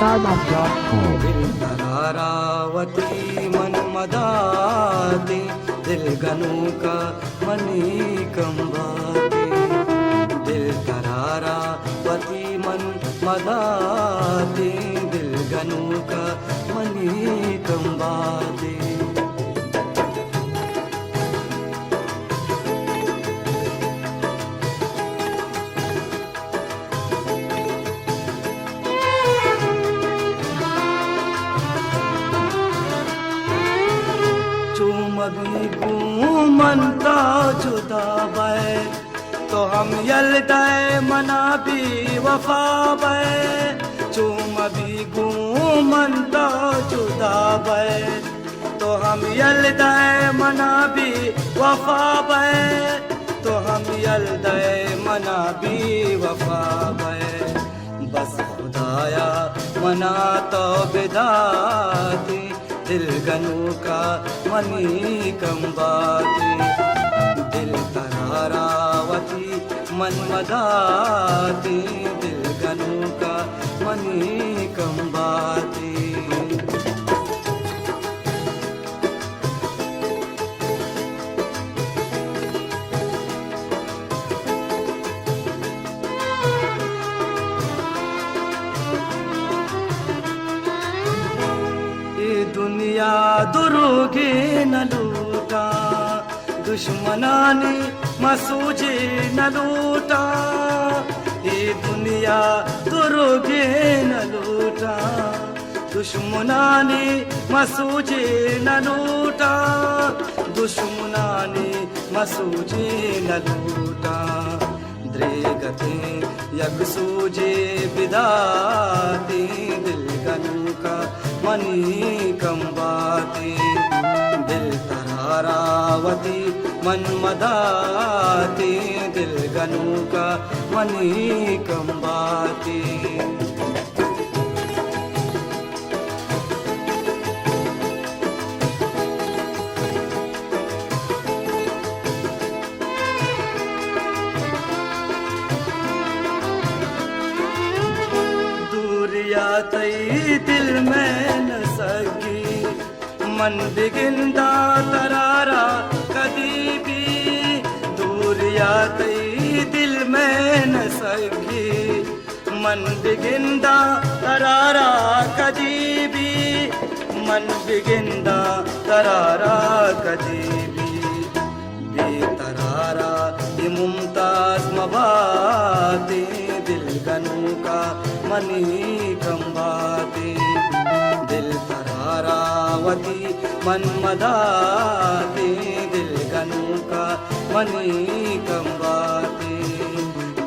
StarMap.com. दिल तरारावती मन मदाते दिल गनु का मनी कंबाते दिल तरारावती मन मदाते दिल गनु का मनी कंबाते मभी घूमनता जुदा बे तो हम यलदाए मना भी वफा बे चूम भी घूमनता जुदा बे तो हम यलदाए मना भी वफा बे तो हम यलदाए मना भी वफा बे बस खुदाया मना तो बिदाती दिल गनु का मनी कंबाती दिल तरारावती मन मदाती दिल गनु का मनी कंबाती दुनिया दुरुगे न लूटा दुश्मनानी मसूजे न लूटा ये दुनिया दुरुगे न लूटा दुश्मनानी मसूजे न लूटा दुश्मनानी मसूजे न लूटा द्रेगते यग सूजे बिदाती दिल गनु का मनी कंबाती दिल तरारावती मन मदाती दिल गनु का मनी कंबाती तई दिल में न सकी मन बिगिंदा तरारा कदी भी दूरिया तई दिल में न सकी मन बिगिंदा तरारा कदी भी मन बिगिंदा तरारा कदी भी बेतरारा ये मुमताज मबाती दिल गनु का मनी कंबाती दिल तरारावती मन मदाती दिल गनु का मनी कंबाती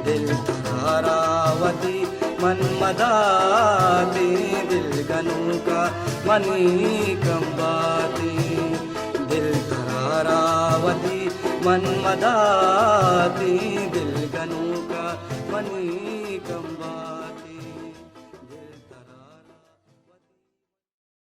दिल तरारावती मन मदाती दिल गनु का मनी कंबाती दिल तरारावती मन मदाती दिल गनु का मनी